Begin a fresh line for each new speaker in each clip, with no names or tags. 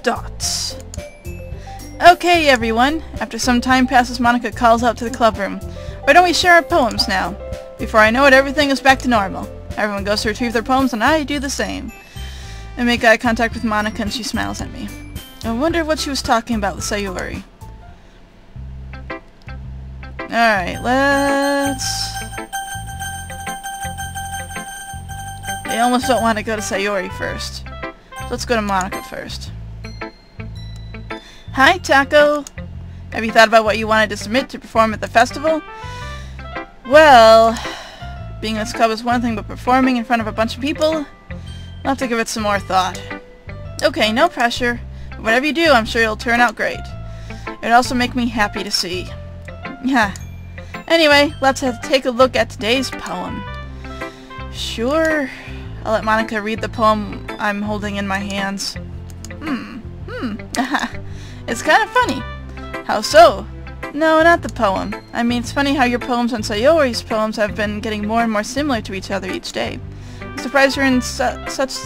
dots. Okay, everyone. After some time passes, Monica calls out to the club room. Why don't we share our poems now? Before I know it, everything is back to normal. Everyone goes to retrieve their poems, and I do the same. I make eye contact with Monica, and she smiles at me. I wonder what she was talking about with Sayori. Alright, I almost don't want to go to Sayori first. So let's go to Monica first. Hi, Taco! Have you thought about what you wanted to submit to perform at the festival? Well, being in this club is one thing, but performing in front of a bunch of people? I'll have to give it some more thought. Okay, no pressure. But whatever you do, I'm sure it'll turn out great. It would also make me happy to see. Yeah. Anyway, let's take a look at today's poem. Sure. I'll let Monica read the poem I'm holding in my hands. It's kind of funny. How so? No, not the poem. I mean, it's funny how your poems and Sayori's poems have been getting more and more similar to each other each day. I'm surprised you're in such...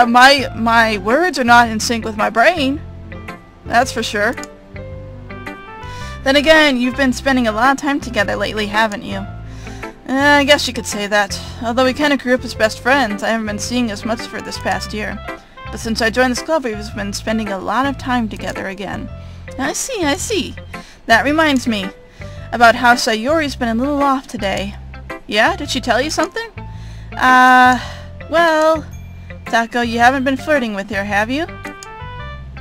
my words are not in sync with my brain. That's for sure. Then again, you've been spending a lot of time together lately, haven't you? I guess you could say that. Although we kind of grew up as best friends, I haven't been seeing as much for this past year. But since I joined this club, we've been spending a lot of time together again. I see. That reminds me about how Sayori's been a little off today. Yeah? Did she tell you something? Well... Taco, you haven't been flirting with her, have you?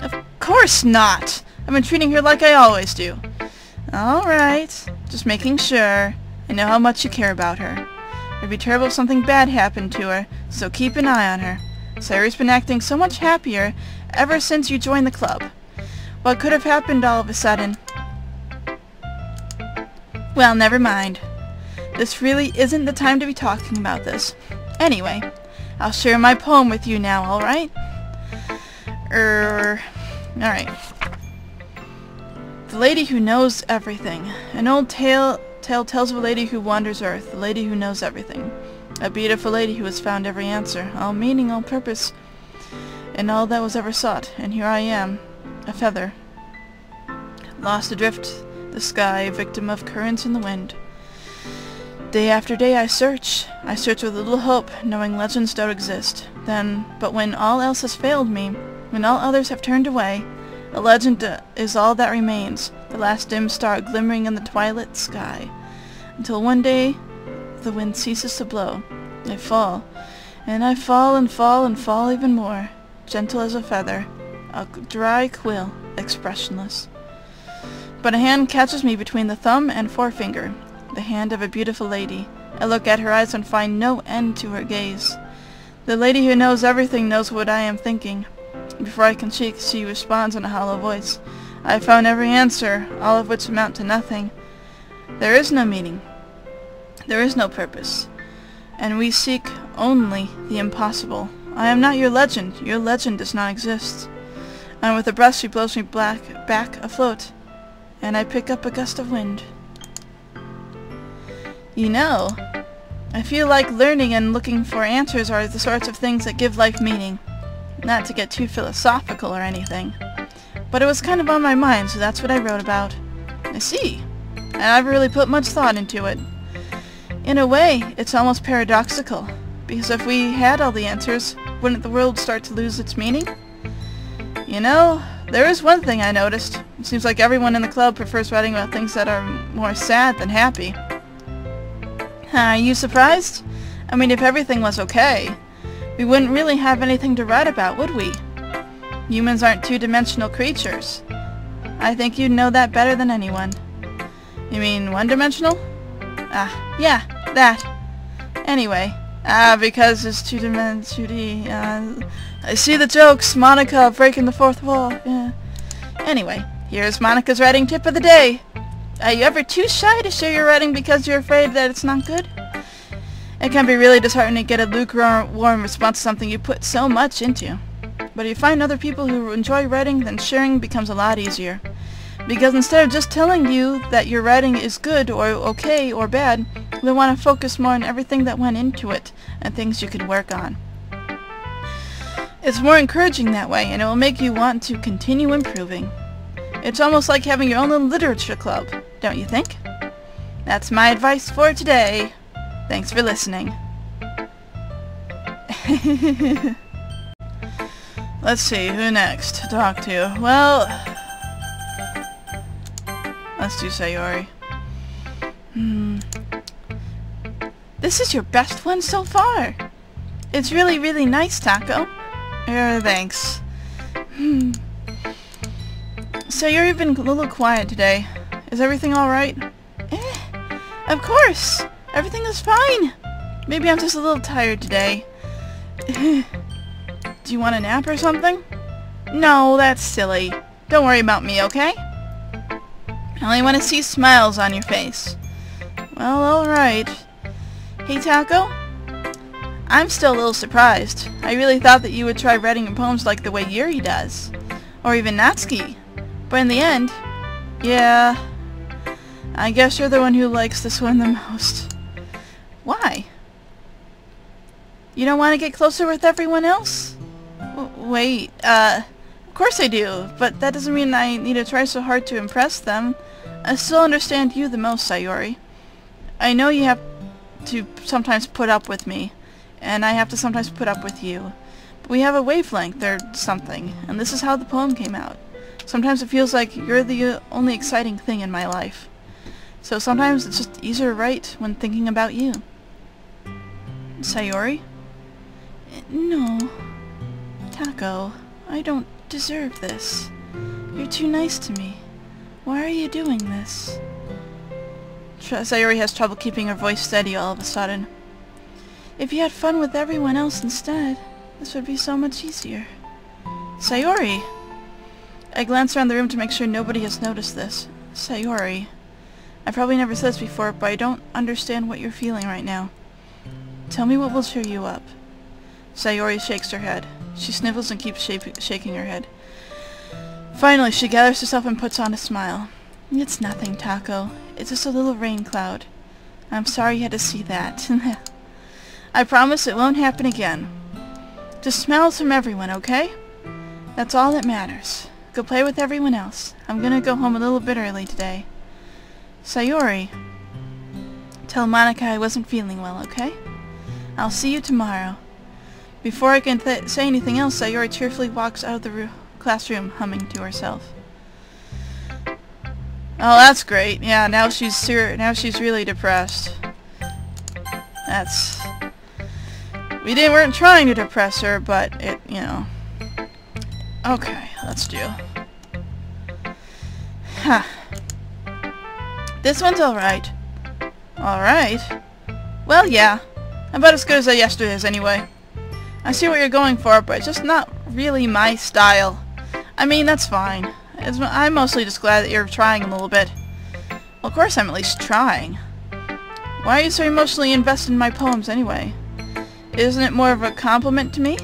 Of course not! I've been treating her like I always do. Alright. Just making sure. I know how much you care about her. It'd be terrible if something bad happened to her, so keep an eye on her. Sayori's been acting so much happier ever since you joined the club. What could have happened all of a sudden? Well, never mind. This really isn't the time to be talking about this. Anyway, I'll share my poem with you now, alright? Alright. The Lady Who Knows Everything. An old tale tells of a lady who wanders earth, the lady who knows everything. A beautiful lady who has found every answer, all meaning, all purpose, and all that was ever sought. And here I am, a feather, lost adrift the sky, victim of currents in the wind. Day after day I search with little hope, knowing legends don't exist. But when all else has failed me, when all others have turned away, a legend is all that remains, the last dim star glimmering in the twilight sky. Until one day, the wind ceases to blow. I fall, and I fall and fall and fall even more, gentle as a feather, a dry quill, expressionless. But a hand catches me between the thumb and forefinger, the hand of a beautiful lady. I look at her eyes and find no end to her gaze. The lady who knows everything knows what I am thinking. Before I can speak, she responds in a hollow voice. I have found every answer, all of which amount to nothing. There is no meaning. There is no purpose. And we seek only the impossible. I am not your legend. Your legend does not exist. And with a breath she blows me back afloat, and I pick up a gust of wind. You know, I feel like learning and looking for answers are the sorts of things that give life meaning. Not to get too philosophical or anything. But it was kind of on my mind, so that's what I wrote about. I see. And I've really put much thought into it. In a way, it's almost paradoxical. Because if we had all the answers, wouldn't the world start to lose its meaning? You know, there is one thing I noticed. It seems like everyone in the club prefers writing about things that are more sad than happy. Are you surprised? I mean, if everything was okay, we wouldn't really have anything to write about, would we? Humans aren't two-dimensional creatures. I think you'd know that better than anyone. You mean one-dimensional? Yeah, that. Anyway, because it's 2D, I see the jokes, Monica breaking the fourth wall, yeah. Anyway, here's Monica's writing tip of the day. Are you ever too shy to share your writing because you're afraid that it's not good? It can be really disheartening to get a lukewarm response to something you put so much into. But if you find other people who enjoy writing, then sharing becomes a lot easier. Because instead of just telling you that your writing is good or okay or bad, they want to focus more on everything that went into it and things you could work on. It's more encouraging that way, and it will make you want to continue improving. It's almost like having your own little literature club, don't you think? That's my advice for today. Thanks for listening. Let's see, who next to talk to? Well, let's do Sayori. This is your best one so far. It's really, really nice, Taco. Thanks. Sayori, you've been a little quiet today. Is everything alright? Of course! Everything is fine! Maybe I'm just a little tired today. Do you want a nap or something? No, that's silly. Don't worry about me, okay? I only want to see smiles on your face. Well, alright. Hey, Taco? I'm still a little surprised. I really thought that you would try writing poems like the way Yuri does. Or even Natsuki. But in the end, yeah, I guess you're the one who likes this one the most. Why? You don't want to get closer with everyone else? Wait, of course I do, but that doesn't mean I need to try so hard to impress them. I still understand you the most, Sayori. I know you have to sometimes put up with me, and I have to sometimes put up with you. But we have a wavelength or something, and this is how the poem came out. Sometimes it feels like you're the only exciting thing in my life. So sometimes it's just easier to write when thinking about you. Sayori? No. Taco, I don't deserve this. You're too nice to me. Why are you doing this? Sayori has trouble keeping her voice steady all of a sudden. If you had fun with everyone else instead, this would be so much easier. Sayori! I glance around the room to make sure nobody has noticed this. Sayori. I probably never said this before, but I don't understand what you're feeling right now. Tell me what will cheer you up. Sayori shakes her head. She snivels and keeps shaking her head. Finally, she gathers herself and puts on a smile. It's nothing, Taco. It's just a little rain cloud. I'm sorry you had to see that. I promise it won't happen again. Just smiles from everyone, okay? That's all that matters. Go play with everyone else. I'm gonna go home a little bit early today. Sayori. Tell Monica I wasn't feeling well, okay? I'll see you tomorrow. Before I can say anything else, Sayori cheerfully walks out of the classroom, humming to herself. Oh, that's great. Yeah, now she's really depressed. We weren't trying to depress her, but it, you know. Okay, let's do. Huh. This one's alright. Alright? Well, yeah. About as good as yesterday's anyway. I see what you're going for, but it's just not really my style. I mean, that's fine. I'm mostly just glad that you're trying a little bit. Well, of course I'm at least trying. Why are you so emotionally invested in my poems anyway? Isn't it more of a compliment to me?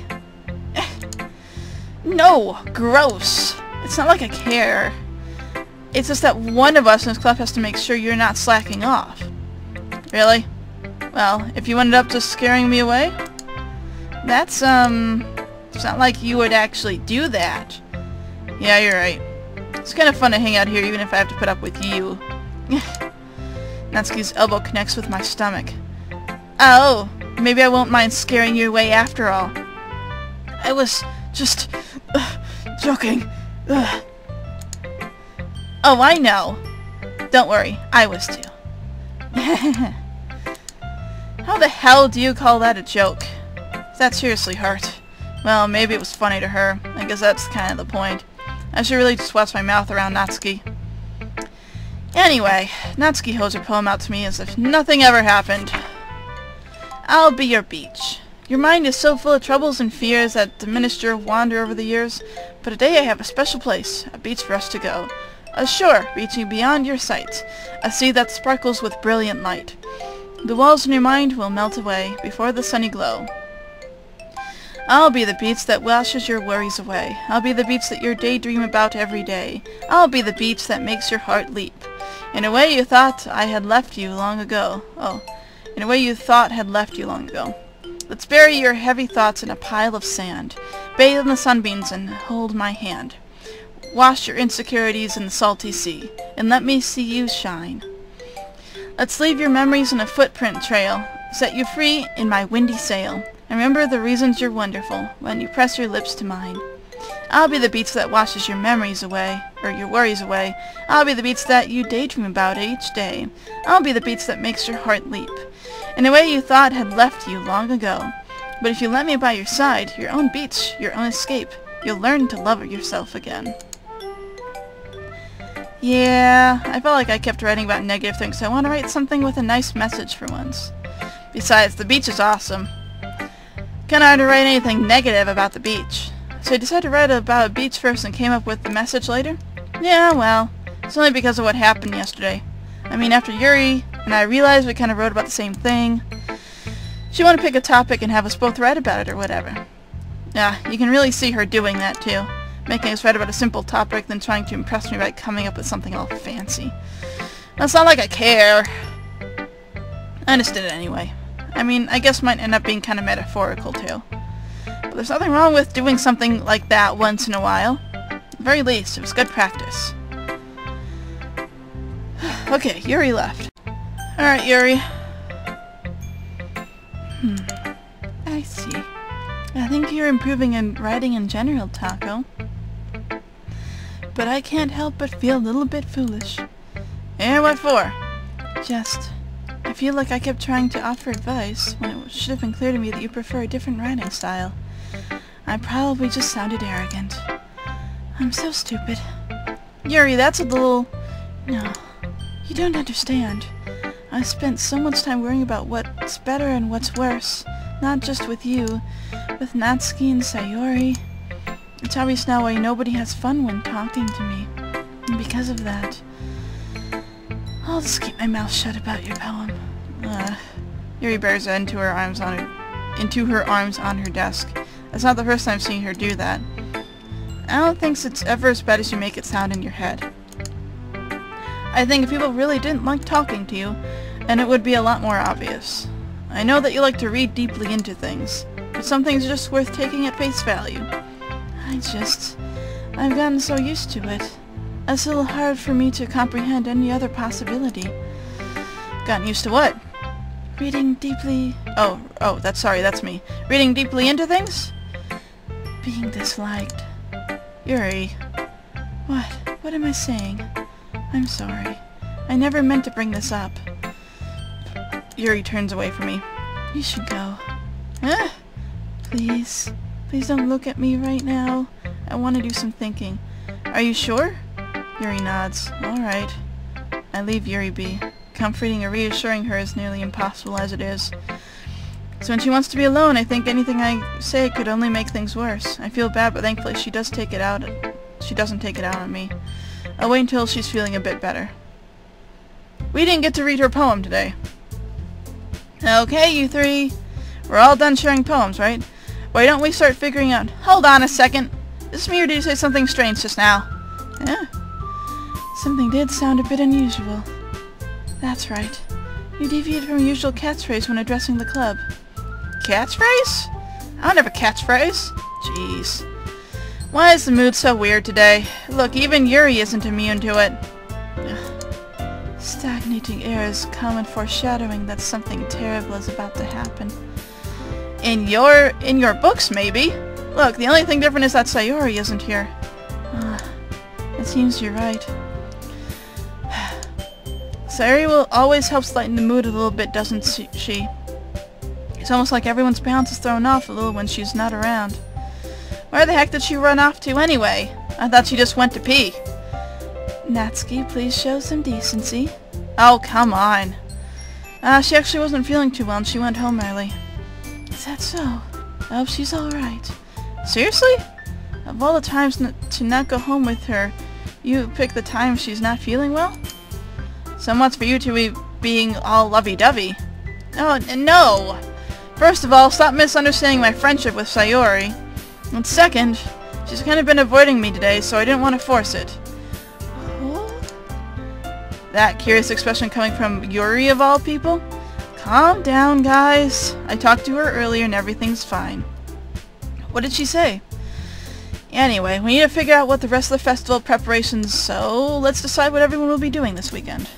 No! Gross! It's not like I care. It's just that one of us in this club has to make sure you're not slacking off. Really? Well, if you ended up just scaring me away? That's, it's not like you would actually do that. Yeah, you're right. It's kind of fun to hang out here even if I have to put up with you. Natsuki's elbow connects with my stomach. Oh, maybe I won't mind scaring you away after all. I was just joking. Ugh. Oh, I know. Don't worry, I was too. How the hell do you call that a joke? That seriously hurt. Well, maybe it was funny to her. I guess that's kind of the point. I should really just watch my mouth around Natsuki. Anyway, Natsuki holds her poem out to me as if nothing ever happened. I'll be your beach. Your mind is so full of troubles and fears that diminished your wander over the years, but today I have a special place, a beach for us to go. A shore reaching beyond your sight, a sea that sparkles with brilliant light. The walls in your mind will melt away before the sunny glow. I'll be the beach that washes your worries away. I'll be the beach that you daydream about every day. I'll be the beach that makes your heart leap. In a way you thought I had left you long ago. Oh, in a way you thought had left you long ago. Let's bury your heavy thoughts in a pile of sand. Bathe in the sunbeams and hold my hand. Wash your insecurities in the salty sea, and let me see you shine. Let's leave your memories in a footprint trail, set you free in my windy sail. And remember the reasons you're wonderful when you press your lips to mine. I'll be the beach that washes your memories away, or your worries away. I'll be the beach that you daydream about each day. I'll be the beach that makes your heart leap in a way you thought had left you long ago. But if you let me by your side, your own beach, your own escape, you'll learn to love yourself again. Yeah, I felt like I kept writing about negative things, so I want to write something with a nice message for once. Besides, the beach is awesome. Kinda hard to write anything negative about the beach. So I decided to write about a beach first and came up with the message later? Yeah, well, it's only because of what happened yesterday. I mean, after Yuri and I realized we kind of wrote about the same thing, she wanted to pick a topic and have us both write about it or whatever. Yeah, you can really see her doing that too. Making us write about a simple topic, then trying to impress me by coming up with something all fancy. Well, it's not like I care. I just did it anyway. I mean, I guess might end up being kind of metaphorical too. But there's nothing wrong with doing something like that once in a while. At the very least, it was good practice. Okay, Yuri left. Alright, Yuri. I see. I think you're improving in writing in general, Taco. But I can't help but feel a little bit foolish. And what for? Just, I feel like I kept trying to offer advice when it should have been clear to me that you prefer a different writing style. I probably just sounded arrogant. I'm so stupid. Yuri, that's a little... No, you don't understand. I spent so much time worrying about what's better and what's worse. Not just with you, with Natsuki and Sayori. It's obvious now why nobody has fun when talking to me. And because of that, I'll just keep my mouth shut about your poem. Yuri bears into her arms on her desk. That's not the first time I've seen her do that. I don't think it's ever as bad as you make it sound in your head. I think if people really didn't like talking to you, then it would be a lot more obvious. I know that you like to read deeply into things, but some things are just worth taking at face value. I've gotten so used to it. It's a little hard for me to comprehend any other possibility. Gotten used to what? Reading deeply... Oh, that's me. Reading deeply into things? Being disliked. Yuri. What am I saying? I'm sorry. I never meant to bring this up. Yuri turns away from me. You should go. Please. Please don't look at me right now. I want to do some thinking. Are you sure? Yuri nods. Alright. I leave Yuri be. Comforting or reassuring her is nearly impossible as it is. So when she wants to be alone, I think anything I say could only make things worse. I feel bad, but thankfully she doesn't take it out on me. I'll wait until she's feeling a bit better. We didn't get to read her poem today. Okay, you three. We're all done sharing poems, right? Why don't we start figuring out... Hold on a second. Is me or did you say something strange just now? Yeah. Something did sound a bit unusual. That's right. You deviated from your usual catchphrase when addressing the club. Catchphrase? I don't have a catchphrase. Jeez. Why is the mood so weird today? Look, even Yuri isn't immune to it. Ugh. Stagnating air is common foreshadowing that something terrible is about to happen. In your books, maybe. Look, the only thing different is that Sayori isn't here. It seems you're right. Sayori will always help lighten the mood a little bit, doesn't she? It's almost like everyone's balance is thrown off a little when she's not around. Where the heck did she run off to anyway? I thought she just went to pee. Natsuki, please show some decency. Oh, come on. She actually wasn't feeling too well and she went home early. Is that so? I hope she's alright. Seriously? Of all the times to not go home with her, you pick the time she's not feeling well? So much for you to be being all lovey-dovey. Oh, no! First of all, stop misunderstanding my friendship with Sayori. And second, she's kind of been avoiding me today, so I didn't want to force it. What? That curious expression coming from Yuri of all people? Calm down, guys. I talked to her earlier and everything's fine. What did she say? Anyway, we need to figure out what the rest of the festival preparations, so let's decide what everyone will be doing this weekend.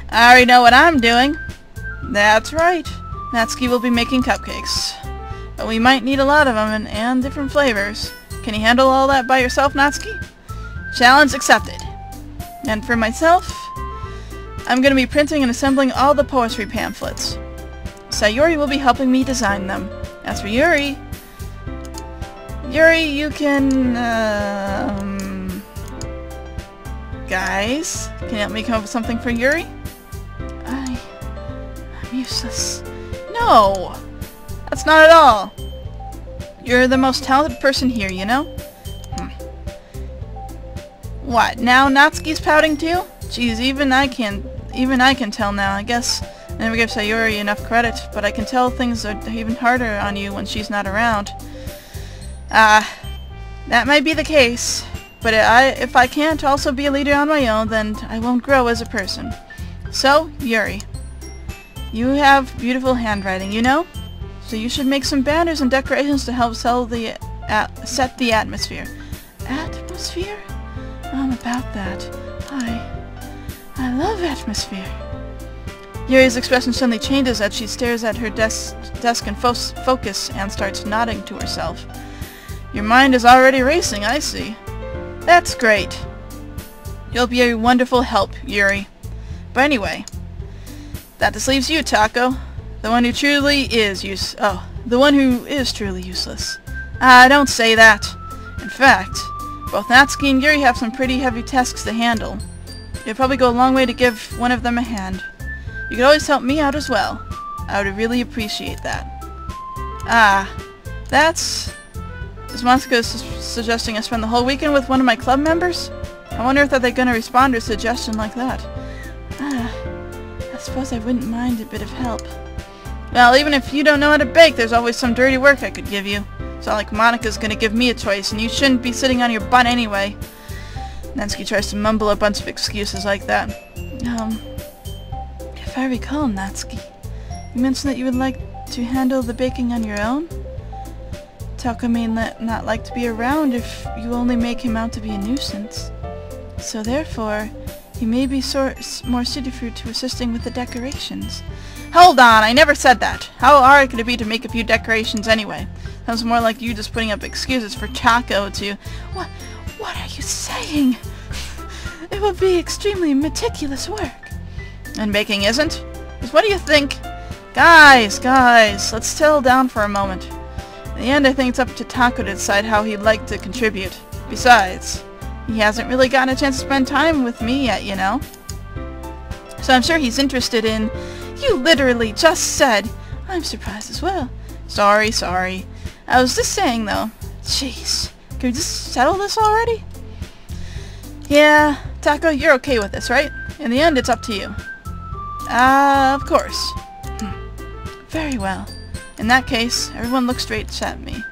I already know what I'm doing. That's right. Natsuki will be making cupcakes. But we might need a lot of them and different flavors. Can you handle all that by yourself, Natsuki? Challenge accepted. And for myself, I'm going to be printing and assembling all the poetry pamphlets. Sayori will be helping me design them. As for Yuri, you can, guys, can you help me come up with something for Yuri? I'm useless. No! That's not at all. You're the most talented person here, you know? What, now Natsuki's pouting too? Jeez, even I can tell now. I guess I never give Sayori enough credit, but I can tell things are even harder on you when she's not around. That might be the case, but if I can't also be a leader on my own, then I won't grow as a person. So, Yuri, you have beautiful handwriting, you know? So you should make some banners and decorations to help set the atmosphere. Atmosphere? I'm about that. I love atmosphere. Yuri's expression suddenly changes as she stares at her desk in focus and starts nodding to herself. Your mind is already racing, I see. That's great. You'll be a wonderful help, Yuri. But anyway, that just leaves you, Taco. The one who is truly useless. Don't say that. In fact, both Natsuki and Yuri have some pretty heavy tasks to handle. It'd probably go a long way to give one of them a hand. You could always help me out as well. I would really appreciate that. Is Monica suggesting I spend the whole weekend with one of my club members? I wonder if they're gonna respond to a suggestion like that. I suppose I wouldn't mind a bit of help. Well, even if you don't know how to bake, there's always some dirty work I could give you. It's not like Monica's gonna give me a choice, and you shouldn't be sitting on your butt anyway. Natsuki tries to mumble a bunch of excuses like that. If I recall, Natsuki, you mentioned that you would like to handle the baking on your own? Taco may not like to be around if you only make him out to be a nuisance. So therefore, he may be more suited to assisting with the decorations. Hold on, I never said that. How hard could it be to make a few decorations anyway? Sounds more like you just putting up excuses for Taco to... What are you saying? It would be extremely meticulous work. And baking isn't? Because what do you think? Guys, let's settle down for a moment. In the end, I think it's up to Taco to decide how he'd like to contribute. Besides, he hasn't really gotten a chance to spend time with me yet, you know? So I'm sure he's interested in... You literally just said... I'm surprised as well. Sorry. I was just saying, though. Jeez. Can we just settle this already? Yeah, Taco, you're okay with this, right? In the end, it's up to you. Of course. Very well. In that case, everyone look straight at me.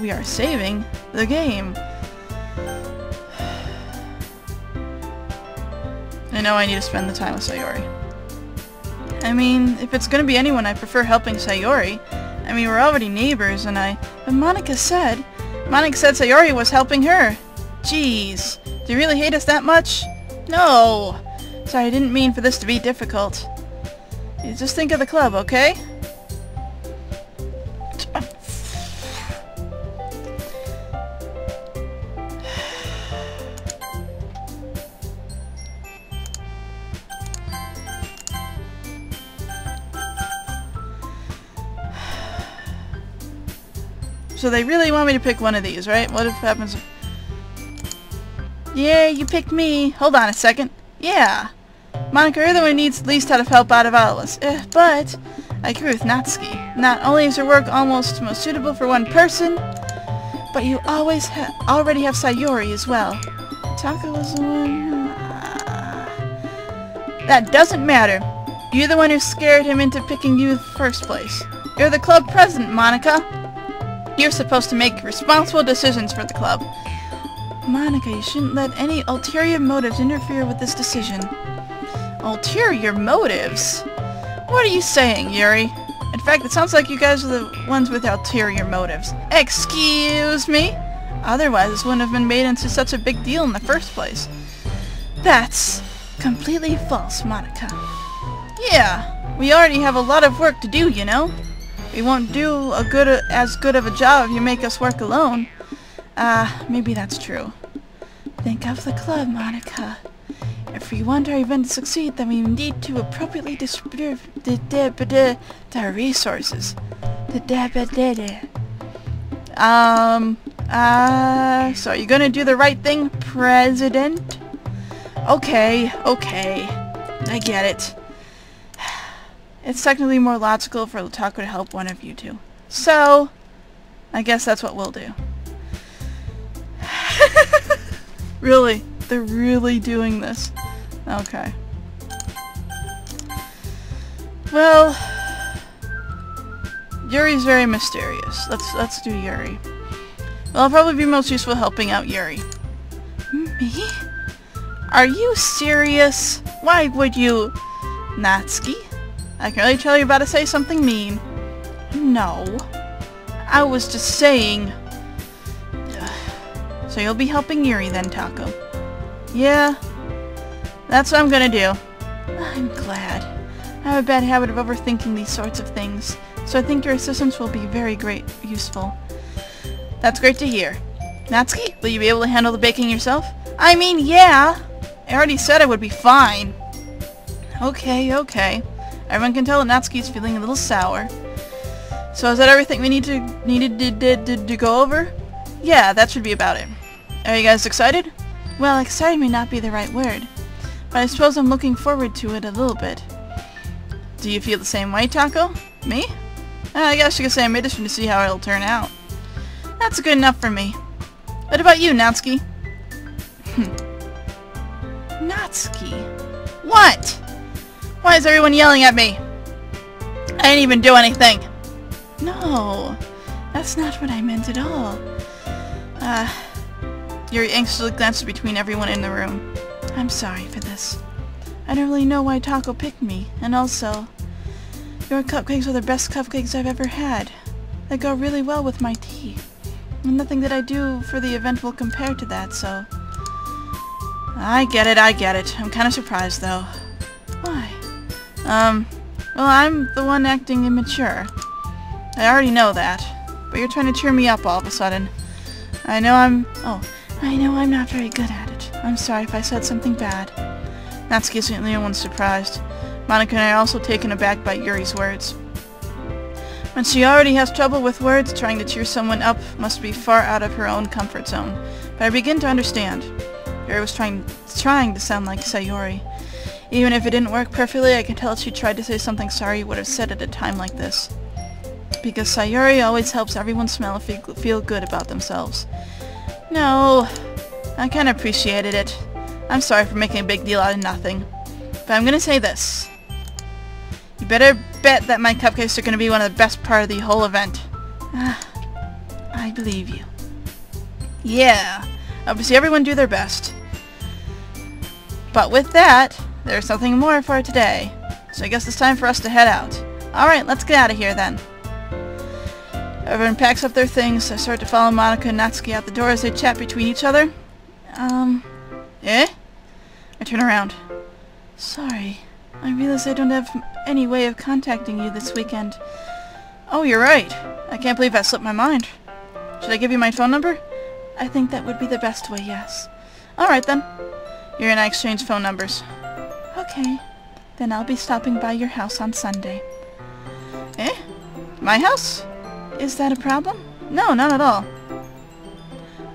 We are saving the game. I know I need to spend the time with Sayori. I mean, if it's gonna be anyone, I prefer helping Sayori. I mean, we're already neighbors, but Monica said Sayori was helping her. Jeez. Do you really hate us that much? No. Sorry, I didn't mean for this to be difficult. You just think of the club, okay? So they really want me to pick one of these, right? What if happens if... Yay, you picked me! Hold on a second. Yeah! Monica, you're the one who needs least out of help out of all of us. But I agree with Natsuki. Not only is her work almost most suitable for one person, but you always already have Sayori as well. Taco was the one... That doesn't matter. You're the one who scared him into picking you in the first place. You're the club president, Monica. You're supposed to make responsible decisions for the club. Monica, you shouldn't let any ulterior motives interfere with this decision. Ulterior motives? What are you saying, Yuri? In fact, it sounds like you guys are the ones with ulterior motives. Excuse me? Otherwise, this wouldn't have been made into such a big deal in the first place. That's completely false, Monica. Yeah, we already have a lot of work to do, you know? We won't do as good of a job if you make us work alone. Maybe that's true. Think of the club, Monica. If we want our event to succeed, then we need to appropriately distribute the resources. So are you gonna do the right thing, President? Okay, I get it. It's technically more logical for Taco to help one of you two. So, I guess that's what we'll do. Really? They're really doing this? Okay. Well, Yuri's very mysterious. Let's do Yuri. Well, I'll probably be most useful helping out Yuri. Me? Are you serious? Why would you... Natsuki? I can really tell you're about to say something mean. No. I was just saying... So you'll be helping Yuri then, Taco. Yeah. That's what I'm gonna do. I'm glad. I have a bad habit of overthinking these sorts of things, so I think your assistance will be very useful. That's great to hear. Natsuki, will you be able to handle the baking yourself? I mean, yeah! I already said I would be fine. Okay. Everyone can tell that Natsuki's feeling a little sour. So is that everything we needed to go over? Yeah, that should be about it. Are you guys excited? Well, excited may not be the right word, but I suppose I'm looking forward to it a little bit. Do you feel the same way, Taco? Me? I guess you could say I'm interested to see how it'll turn out. That's good enough for me. What about you, Natsuki? Natsuki? What? Why is everyone yelling at me? I didn't even do anything. No, that's not what I meant at all. Yuri anxiously glances between everyone in the room. I'm sorry for this. I don't really know why Taco picked me, and also, your cupcakes are the best cupcakes I've ever had. They go really well with my tea. And nothing that I do for the event will compare to that, so... I get it. I'm kind of surprised, though. Why? Well, I'm the one acting immature. I already know that, but you're trying to cheer me up all of a sudden. I know I'm not very good at it. I'm sorry if I said something bad. Natsuki isn't the only one surprised. Monica and I are also taken aback by Yuri's words. When she already has trouble with words, trying to cheer someone up must be far out of her own comfort zone. But I begin to understand. Yuri was trying to sound like Sayori. Even if it didn't work perfectly, I can tell if she tried to say something Sayori would have said at a time like this. Because Sayori always helps everyone smell and feel good about themselves. No, I kind of appreciated it. I'm sorry for making a big deal out of nothing. But I'm gonna say this. You better bet that my cupcakes are gonna be one of the best part of the whole event. I believe you. Yeah, I hope to see everyone do their best. But with that, there's nothing more for today. So I guess it's time for us to head out. Alright, let's get out of here then. Everyone packs up their things. I start to follow Monica and Natsuki out the door as they chat between each other. Eh? I turn around. Sorry. I realize I don't have any way of contacting you this weekend. Oh, you're right. I can't believe that slipped my mind. Should I give you my phone number? I think that would be the best way, yes. Alright then. You and I exchange phone numbers. Okay. Then I'll be stopping by your house on Sunday. Eh? My house? Is that a problem? No, not at all.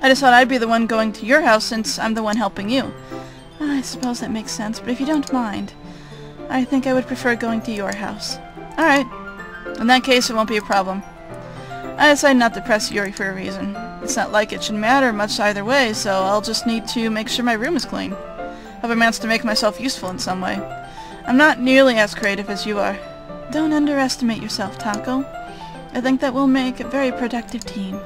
I just thought I'd be the one going to your house since I'm the one helping you. I suppose that makes sense, but if you don't mind, I think I would prefer going to your house. Alright. In that case, it won't be a problem. I decided not to press Yuri for a reason. It's not like it should matter much either way, so I'll just need to make sure my room is clean. Hope I managed to make myself useful in some way. I'm not nearly as creative as you are. Don't underestimate yourself, Taco. I think that we'll make a very productive team.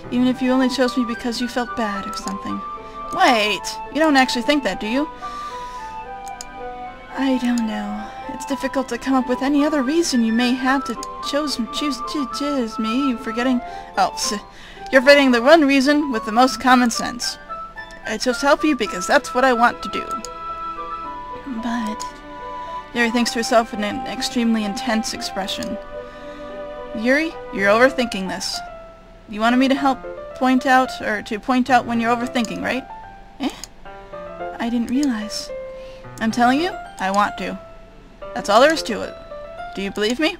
Even if you only chose me because you felt bad or something. Wait, you don't actually think that, do you? I don't know. It's difficult to come up with any other reason you may have to choose me. You're forgetting the one reason with the most common sense. I chose to help you because that's what I want to do. But Yuri thinks to herself in an extremely intense expression. Yuri, you're overthinking this. You wanted me to help point out when you're overthinking, right? Eh? I didn't realize. I'm telling you, I want to. That's all there is to it. Do you believe me?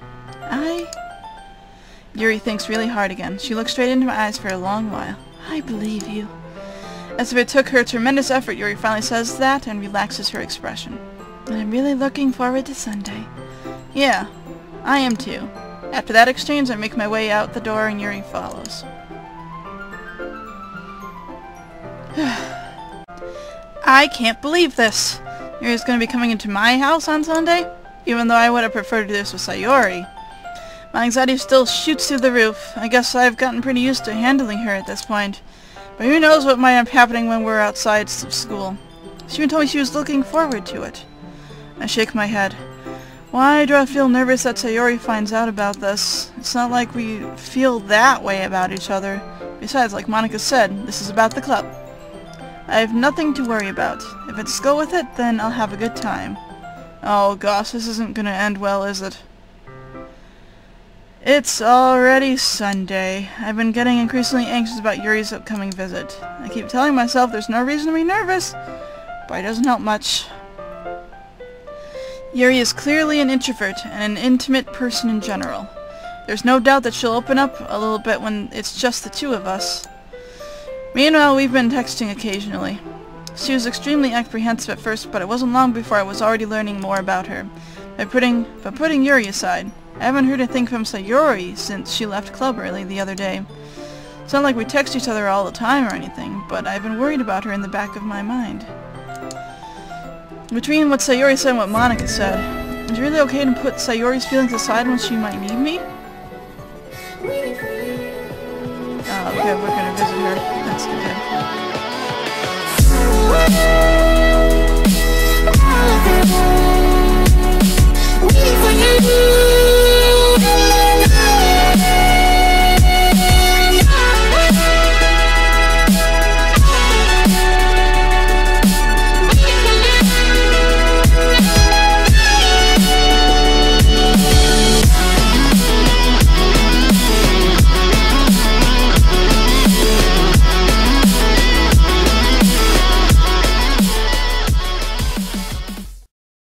Yuri thinks really hard again. She looks straight into my eyes for a long while. I believe you. As if it took her tremendous effort, Yuri finally says that and relaxes her expression. And I'm really looking forward to Sunday. Yeah, I am too. After that exchange, I make my way out the door and Yuri follows. I can't believe this! Yuri's going to be coming into my house on Sunday? Even though I would have preferred to do this with Sayori. My anxiety still shoots through the roof. I guess I've gotten pretty used to handling her at this point. But who knows what might end up happening when we're outside school. She even told me she was looking forward to it. I shake my head. Why do I feel nervous that Sayori finds out about this? It's not like we feel that way about each other. Besides, like Monica said, this is about the club. I have nothing to worry about. If it's go with it, then I'll have a good time. Oh gosh, this isn't gonna end well, is it? It's already Sunday. I've been getting increasingly anxious about Yuri's upcoming visit. I keep telling myself there's no reason to be nervous, but it doesn't help much. Yuri is clearly an introvert and an intimate person in general. There's no doubt that she'll open up a little bit when it's just the two of us. Meanwhile, we've been texting occasionally. She was extremely apprehensive at first, but it wasn't long before I was already learning more about her. But putting Yuri aside, I haven't heard a thing from Sayori since she left club early the other day. It's not like we text each other all the time or anything, but I've been worried about her in the back of my mind. Between what Sayori said and what Monica said, is it really okay to put Sayori's feelings aside when she might need me? Oh, okay, we're gonna visit her. That's good.